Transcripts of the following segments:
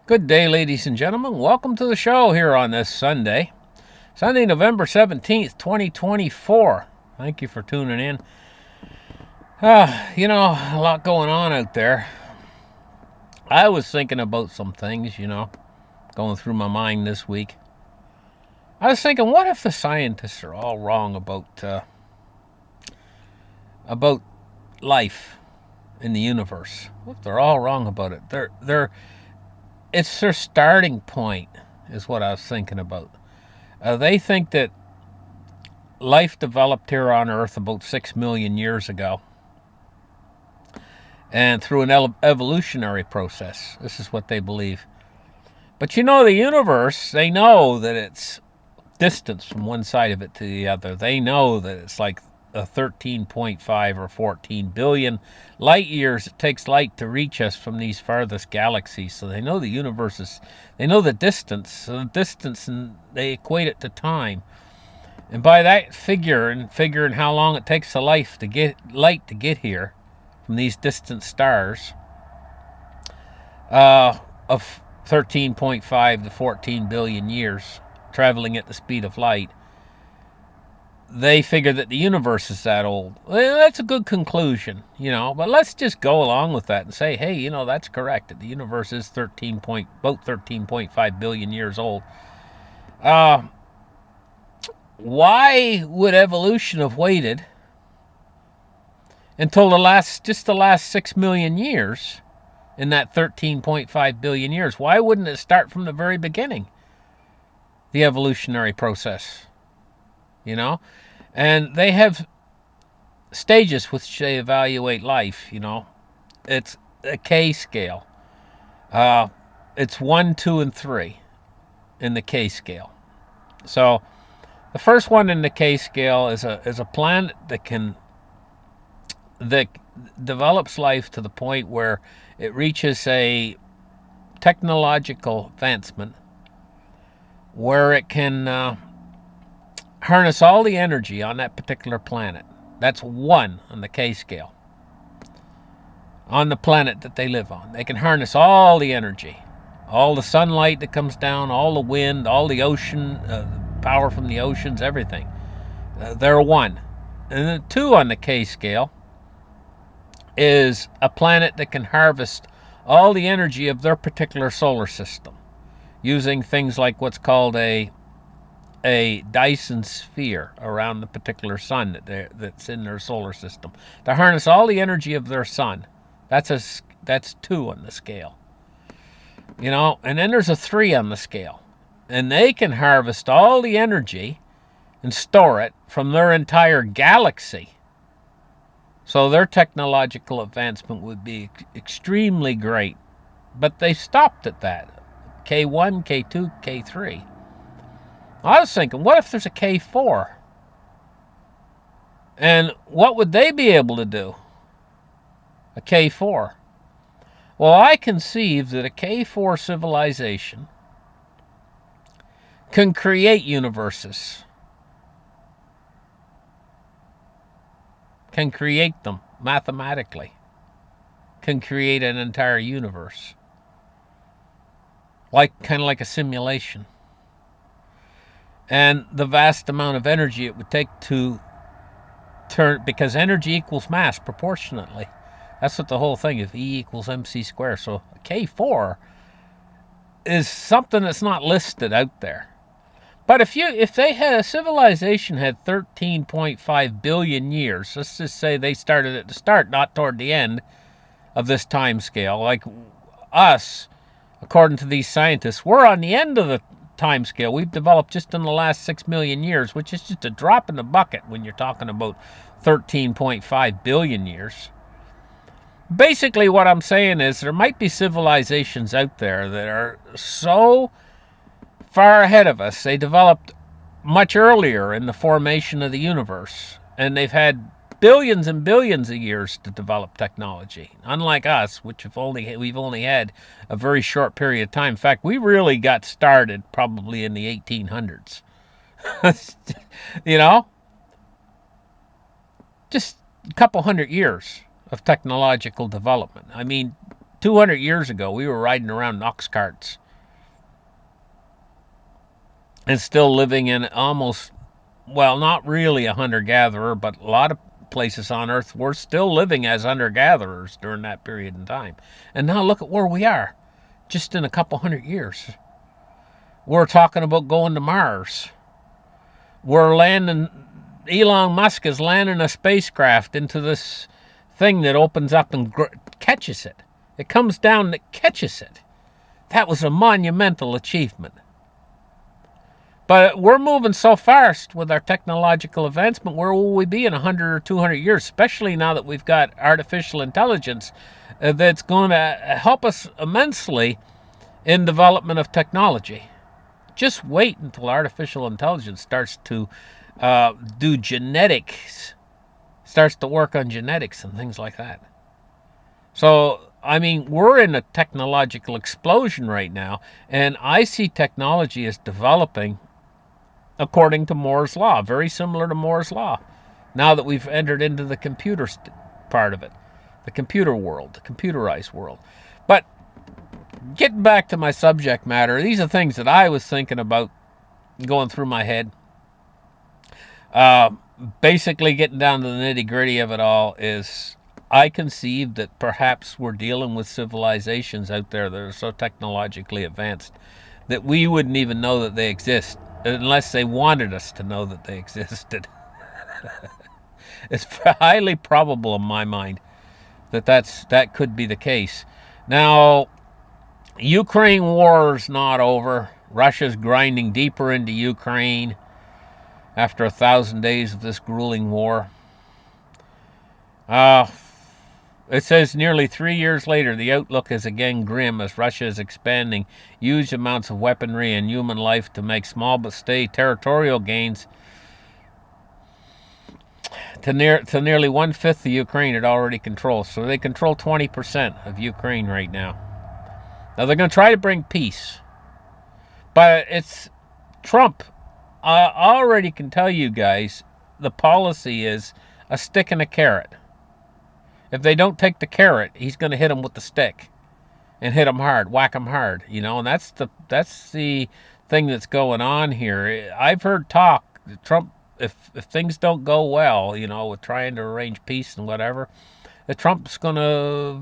Good day, ladies and gentlemen. Welcome to the show here on this Sunday, November 17th, 2024. Thank you for tuning in. A lot going on out there. I was thinking about some things, going through my mind this week. I was thinking, what if the scientists are all wrong about life in the universe? What if they're all wrong about it? It's their starting point, is what I was thinking about. They think that life developed here on Earth about 6 million years ago. And through an evolutionary process. This is what they believe. But the universe, they know that it's distance from one side of it to the other. They know that it's like a 13.5 or 14 billion light years it takes light to reach us from these farthest galaxies. So they know the universe they know the distance, and they equate it to time. And by that figuring how long it takes the light to get here from these distant stars, of 13.5 to 14 billion years, traveling at the speed of light, they figure that the universe is that old. Well, that's a good conclusion, but let's just go along with that and say, hey, that's correct, that the universe is about 13.5 billion years old. Why would evolution have waited until the last 6 million years in that 13.5 billion years? Why wouldn't it start from the very beginning, the evolutionary process? And they have stages which they evaluate life. It's a K scale. It's 1, 2, and 3 in the K scale. So the first one in the K scale is a planet that develops life to the point where it reaches a technological advancement where it can harness all the energy on that particular planet. That's 1 on the K scale. On the planet that they live on, they can harness all the energy, all the sunlight that comes down, all the wind, all the ocean, power from the oceans, everything. They're 1. And then 2 on the K scale is a planet that can harvest all the energy of their particular solar system using things like what's called a Dyson sphere around the particular sun that's in their solar system, to harness all the energy of their sun. That's 2 on the scale. And then there's a 3 on the scale. And they can harvest all the energy and store it from their entire galaxy. So their technological advancement would be extremely great. But they stopped at that. K1, K2, K3. I was thinking, what if there's a K4? And what would they be able to do? A K4. Well, I conceive that a K4 civilization can create universes, can create them mathematically, can create an entire universe, kind of like a simulation. And the vast amount of energy it would take to turn, because energy equals mass proportionately. That's what the whole thing is, E equals mc squared. So K4 is something that's not listed out there. But if they had a civilization had 13.5 billion years, let's just say they started at the start, not toward the end of this time scale, like us, according to these scientists, we're on the end of the time scale. We've developed just in the last 6 million years, which is just a drop in the bucket when you're talking about 13.5 billion years. Basically, what I'm saying is there might be civilizations out there that are so far ahead of us. They developed much earlier in the formation of the universe, and they've had billions and billions of years to develop technology, unlike us, which we've only had a very short period of time. In fact, we really got started probably in the 1800s. you know just a couple hundred years of technological development. I mean, 200 years ago, we were riding around ox carts and still living in almost, well, not really a hunter-gatherer, but a lot of places on Earth were still living as hunter-gatherers during that period in time. And now look at where we are, just in a couple hundred years. We're talking about going to Mars. We're landing, Elon Musk is landing a spacecraft into this thing that opens up and catches it. It comes down and it catches it. That was a monumental achievement. But we're moving so fast with our technological advancement. Where will we be in 100 or 200 years, especially now that we've got artificial intelligence that's going to help us immensely in development of technology? Just wait until artificial intelligence starts to do genetics, starts to work on genetics and things like that. So, I mean, we're in a technological explosion right now, and I see technology as developing according to Moore's Law, very similar to Moore's Law, now that we've entered into the computer part of it, the computer world, the computerized world. But getting back to my subject matter, these are things that I was thinking about going through my head. Basically, getting down to the nitty-gritty of it all is I conceive that perhaps we're dealing with civilizations out there that are so technologically advanced that we wouldn't even know that they exist unless they wanted us to know that they existed. It's highly probable in my mind that that could be the case. Now, Ukraine war is not over. Russia's grinding deeper into Ukraine after 1,000 days of this grueling war. It says nearly 3 years later, the outlook is again grim as Russia is expanding huge amounts of weaponry and human life to make small but steady territorial gains to nearly 1/5 of Ukraine it already controls. So they control 20% of Ukraine right now. Now they're going to try to bring peace, but it's Trump. I already can tell you guys the policy is a stick and a carrot. If they don't take the carrot, he's going to hit them with the stick, and hit them hard, whack them hard. And that's the thing that's going on here. I've heard talk Trump, if things don't go well, with trying to arrange peace and whatever, that Trump's going to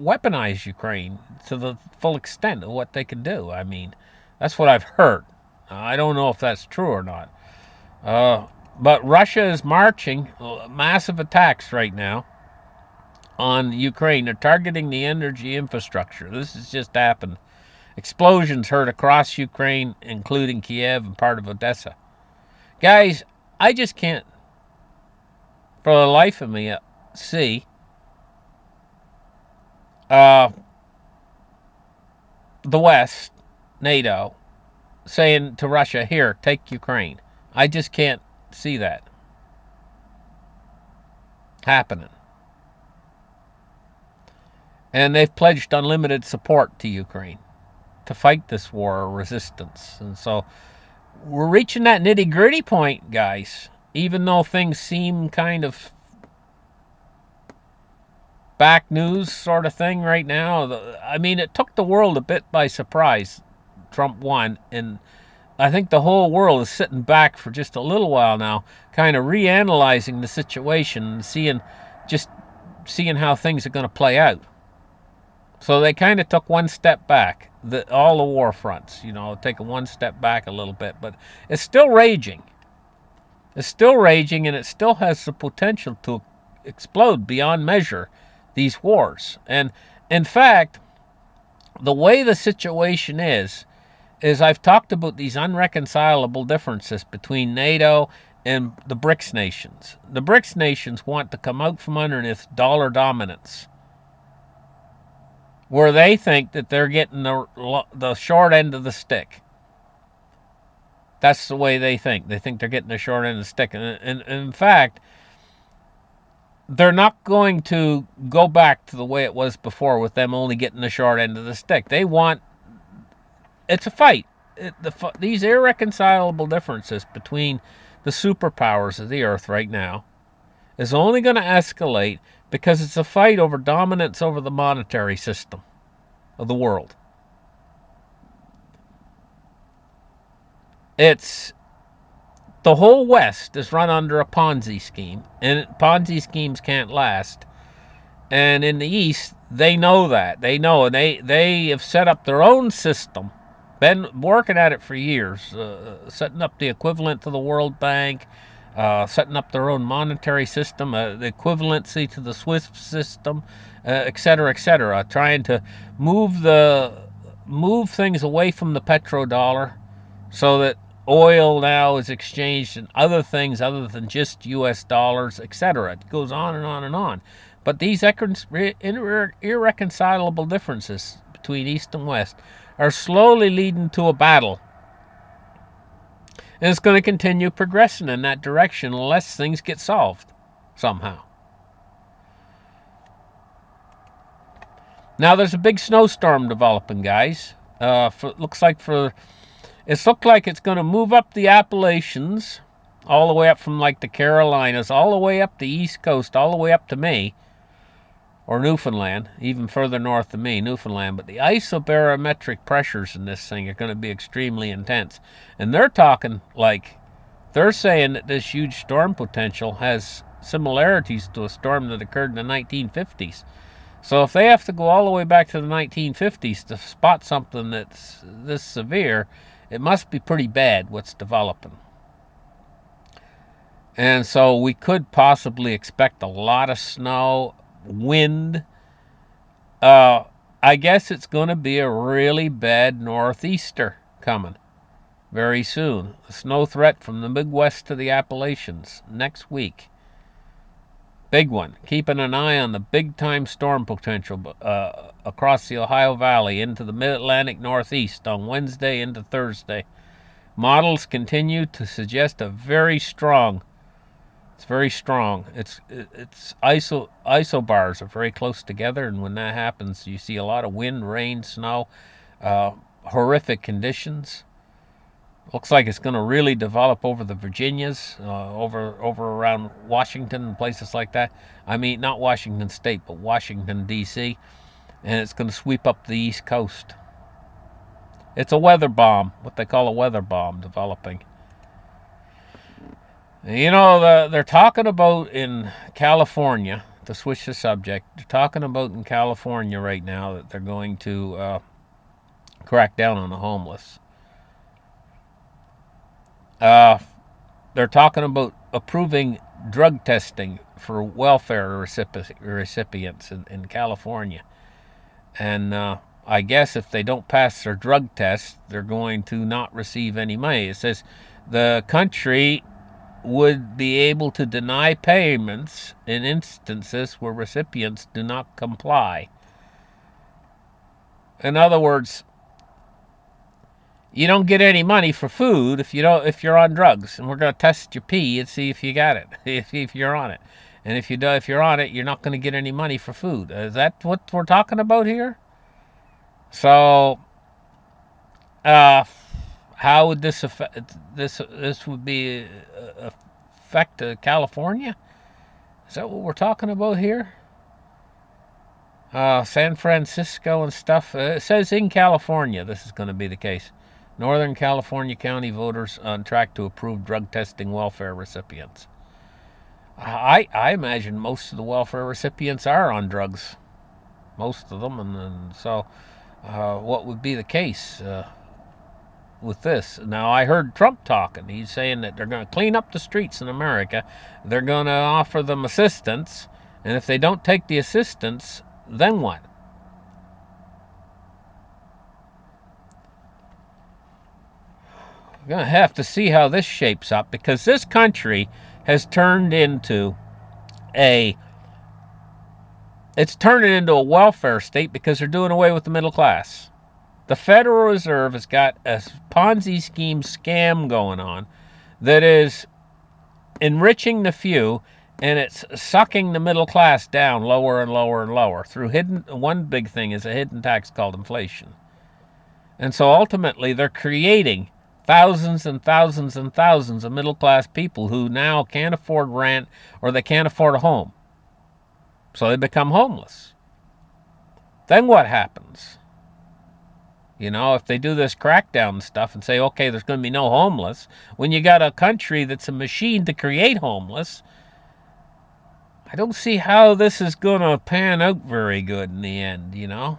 weaponize Ukraine to the full extent of what they can do. I mean, that's what I've heard. I don't know if that's true or not. But Russia is marching massive attacks right now on Ukraine. They're targeting the energy infrastructure. This has just happened. Explosions heard across Ukraine, including Kiev and part of Odessa. Guys, I just can't, for the life of me, see the West, NATO, saying to Russia, here, take Ukraine. I just can't see that happening. And they've pledged unlimited support to Ukraine to fight this war of resistance. And so we're reaching that nitty-gritty point, guys. Even though things seem kind of back news sort of thing right now. I mean, it took the world a bit by surprise. Trump won, and I think the whole world is sitting back for just a little while now, kind of reanalyzing the situation and seeing how things are going to play out. So they kind of took one step back, all the war fronts, taking one step back a little bit, but it's still raging. It's still raging, and it still has the potential to explode beyond measure, these wars. And in fact, the way the situation is I've talked about these unreconcilable differences between NATO and the BRICS nations. The BRICS nations want to come out from underneath dollar dominance, where they think that they're getting the short end of the stick. That's the way they think. They think they're getting the short end of the stick. And in fact, they're not going to go back to the way it was before with them only getting the short end of the stick. It's a fight. These irreconcilable differences between the superpowers of the earth right now is only going to escalate because it's a fight over dominance over the monetary system. of the world. It's the whole West is run under a Ponzi scheme, and Ponzi schemes can't last. And in the East, they know that. They know, and they have set up their own system, been working at it for years, setting up the equivalent to the World Bank, setting up their own monetary system, the equivalency to the Swiss system, et cetera, trying to move things away from the petrodollar so that oil now is exchanged in other things other than just U.S. dollars, etc. It goes on and on and on. But these irreconcilable differences between East and West are slowly leading to a battle. And it's going to continue progressing in that direction unless things get solved somehow. Now there's a big snowstorm developing, guys. Looks like it's going to move up the Appalachians, all the way up from like the Carolinas, all the way up the East Coast, all the way up to me, or Newfoundland, even further north than me, Newfoundland. But the isobarometric pressures in this thing are going to be extremely intense. And they're saying that this huge storm potential has similarities to a storm that occurred in the 1950s. So if they have to go all the way back to the 1950s to spot something that's this severe, it must be pretty bad what's developing. And so we could possibly expect a lot of snow, wind. I guess it's going to be a really bad northeaster coming very soon. A snow threat from the Midwest to the Appalachians next week. Big one. Keeping an eye on the big-time storm potential across the Ohio Valley into the mid-Atlantic Northeast on Wednesday into Thursday. Models continue to suggest it's very strong. It's isobars are very close together, and when that happens, you see a lot of wind, rain, snow, horrific conditions. Looks like it's going to really develop over the Virginias, over around Washington and places like that. I mean, not Washington State, but Washington, D.C., and it's going to sweep up the East Coast. It's a weather bomb, what they call a weather bomb, developing. You know, they're talking about in California, to switch the subject, they're talking about in California right now that they're going to crack down on the homeless. They're talking about approving drug testing for welfare recipients in California. And I guess if they don't pass their drug test, they're going to not receive any money. It says the country would be able to deny payments in instances where recipients do not comply. In other words, you don't get any money for food if you're on drugs, and we're going to test your pee and see if you got it, if you're on it. And if you're on it, you're not going to get any money for food. Is that what we're talking about here? So how would this affect this would be affect California? Is that what we're talking about here? San Francisco and stuff. It says in California this is going to be the case. Northern California county voters on track to approve drug testing welfare recipients. I imagine most of the welfare recipients are on drugs. Most of them. And so what would be the case with this? Now, I heard Trump talking. He's saying that they're going to clean up the streets in America. They're going to offer them assistance. And if they don't take the assistance, then what? We're going to have to see how this shapes up, because this country has turned into it's turning into a welfare state because they're doing away with the middle class. The Federal Reserve has got a Ponzi scheme scam going on that is enriching the few, and it's sucking the middle class down lower and lower and lower through one big thing is a hidden tax called inflation. And so ultimately they're creating thousands and thousands and thousands of middle class people who now can't afford rent or they can't afford a home. So they become homeless. Then what happens? You know, if they do this crackdown stuff and say, okay, there's going to be no homeless, when you got a country that's a machine to create homeless, I don't see how this is going to pan out very good in the end, you know.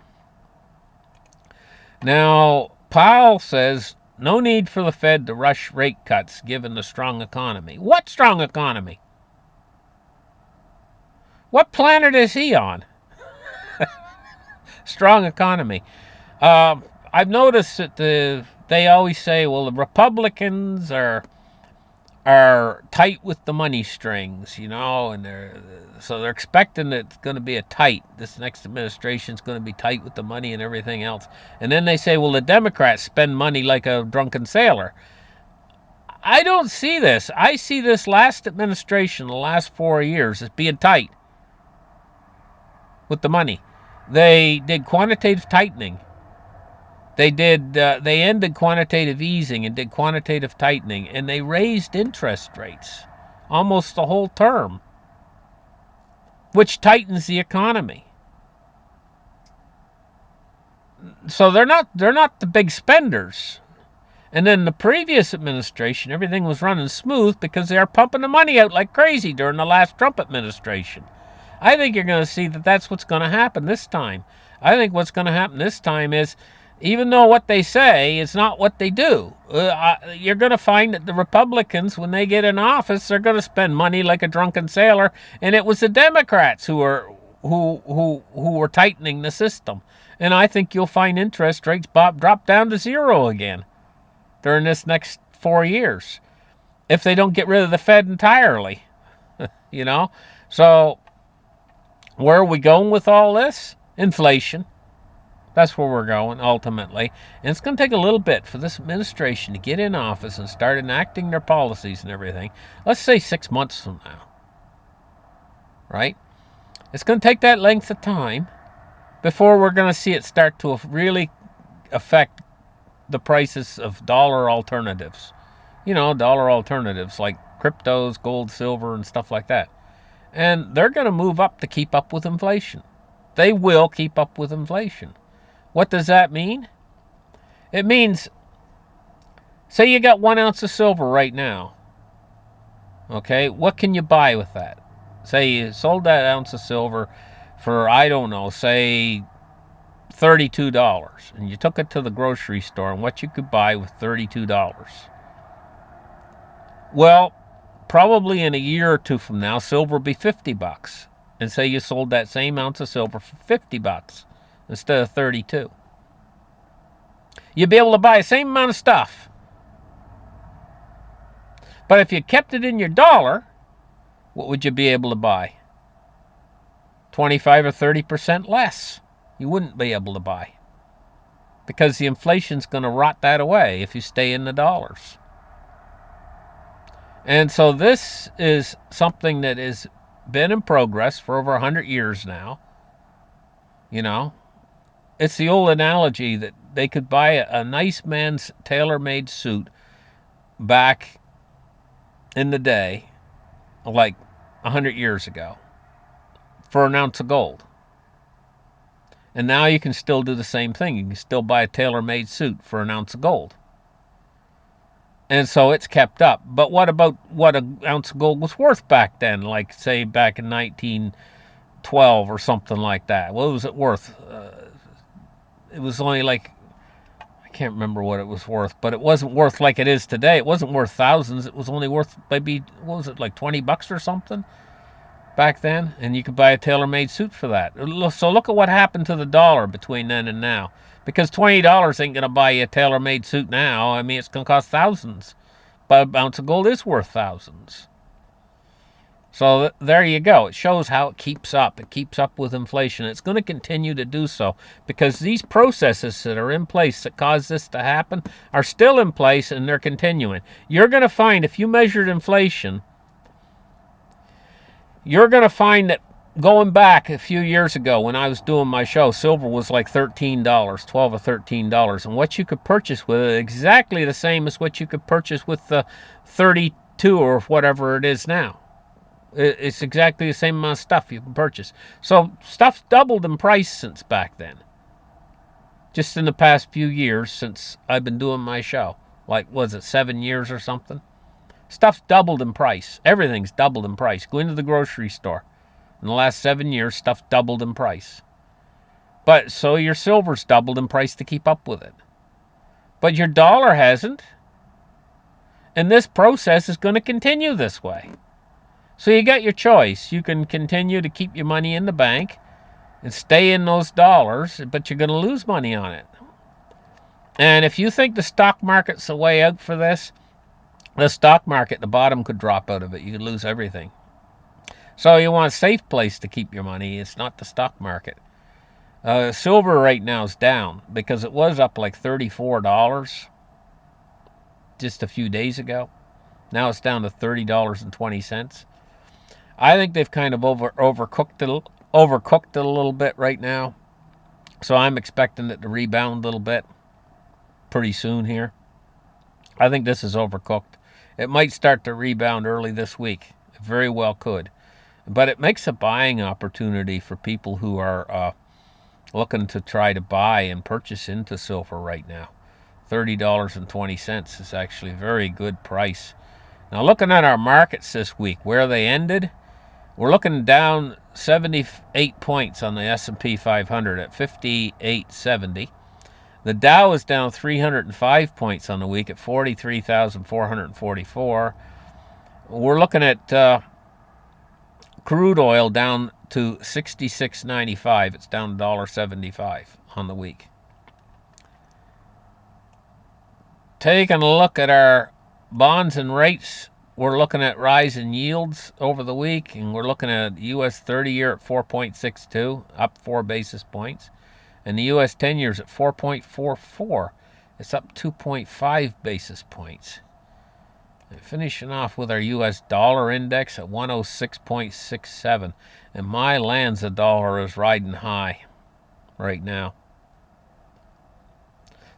Now, Powell says no need for the Fed to rush rate cuts given the strong economy. What strong economy? What planet is he on? Strong economy. I've noticed that they always say, well, the Republicans are tight with the money strings, you know, and they're expecting that it's going to be this next administration is going to be tight with the money and everything else. And then they say, well, the Democrats spend money like a drunken sailor. I don't see this. I see this last administration, the last 4 years, as being tight with the money. They did quantitative tightening. They ended quantitative easing and did quantitative tightening, and they raised interest rates almost the whole term, which tightens the economy. So they're not the big spenders. And then the previous administration, everything was running smooth because they are pumping the money out like crazy during the last Trump administration. I think you're going to see that that's what's going to happen this time. I think what's going to happen this time is, even though what they say is not what they do, you're going to find that the Republicans, when they get in office, they're going to spend money like a drunken sailor, and it was the Democrats who were tightening the system. And I think you'll find interest rates drop down to zero again during this next 4 years if they don't get rid of the Fed entirely. You know, so where are we going with all this? Inflation. That's where we're going, ultimately. And it's going to take a little bit for this administration to get in office and start enacting their policies and everything. Let's say 6 months from now. Right? It's going to take that length of time before we're going to see it start to really affect the prices of dollar alternatives. You know, dollar alternatives like cryptos, gold, silver, and stuff like that. And they're going to move up to keep up with inflation. They will keep up with inflation. What does that mean? It means, say you got 1 ounce of silver right now. Okay, what can you buy with that? Say you sold that ounce of silver for, I don't know, say $32, and you took it to the grocery store, and what you could buy with $32. Well, probably in a year or two from now, silver will be $50. And say you sold that same ounce of silver for $50 instead of 32. You'd be able to buy the same amount of stuff. But if you kept it in your dollar, what would you be able to buy? 25 or 30% less. You wouldn't be able to buy. Because the inflation's going to rot that away if you stay in the dollars. And so this is something that has been in progress for over 100 years now. You know, it's the old analogy that they could buy a nice man's tailor-made suit back in the day, like 100 years ago, for an ounce of gold. And now you can still do the same thing. You can still buy a tailor-made suit for an ounce of gold. And so it's kept up. But what about what an ounce of gold was worth back then, like, say, back in 1912 or something like that? What was it worth? It was only like, I can't remember what it was worth, but it wasn't worth like it is today. It wasn't worth thousands. It was only worth maybe, what was it, like $20 or something back then? And you could buy a tailor-made suit for that. So look at what happened to the dollar between then and now. Because $20 ain't going to buy you a tailor-made suit now. I mean, it's going to cost thousands. But an ounce of gold is worth thousands. So there you go. It shows how it keeps up. It keeps up with inflation. It's going to continue to do so because these processes that are in place that cause this to happen are still in place and they're continuing. You're going to find, if you measured inflation, you're going to find that going back a few years ago when I was doing my show, silver was like $13, $12 or $13. And what you could purchase with it, exactly the same as what you could purchase with the 32 or whatever it is now. It's exactly the same amount of stuff you can purchase. So stuff's doubled in price since back then. just in the past few years since I've been doing my show. Like, was it 7 years or something? Stuff's doubled in price. Everything's doubled in price. Go into the grocery store. In the last 7 years, stuff doubled in price. But so your silver's doubled in price to keep up with it. But your dollar hasn't. And this process is going to continue this way. So you got your choice. You can continue to keep your money in the bank and stay in those dollars, but you're going to lose money on it. And if you think the stock market's the way out for this, the stock market, the bottom could drop out of it. You could lose everything. So you want a safe place to keep your money. It's not the stock market. Silver right now is down because it was up like $34 just a few days ago. Now it's down to $30.20. I think they've kind of overcooked it a little bit right now. So I'm expecting it to rebound a little bit pretty soon here. I think this is overcooked. It might start to rebound early this week. It very well could. But it makes a buying opportunity for people who are looking to try to buy and purchase into silver right now. $30.20 is actually a very good price. Now, looking at our markets this week, where they ended, we're looking down 78 points on the S&P 500 at 5870. The Dow is down 305 points on the week at 43,444. We're looking at crude oil down to 66.95. It's down $1.75 on the week. Taking a look at our bonds and rates, we're looking at rising yields over the week, and we're looking at U.S. 30-year at 4.62, up 4 basis points, and the U.S. 10-years at 4.44. It's up 2.5 basis points. And finishing off with our U.S. dollar index at 106.67, and my lands, the dollar is riding high right now.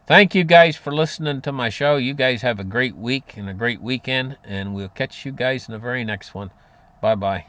Thank you guys for listening to my show. You guys have a great week and a great weekend, and we'll catch you guys in the very next one. Bye-bye.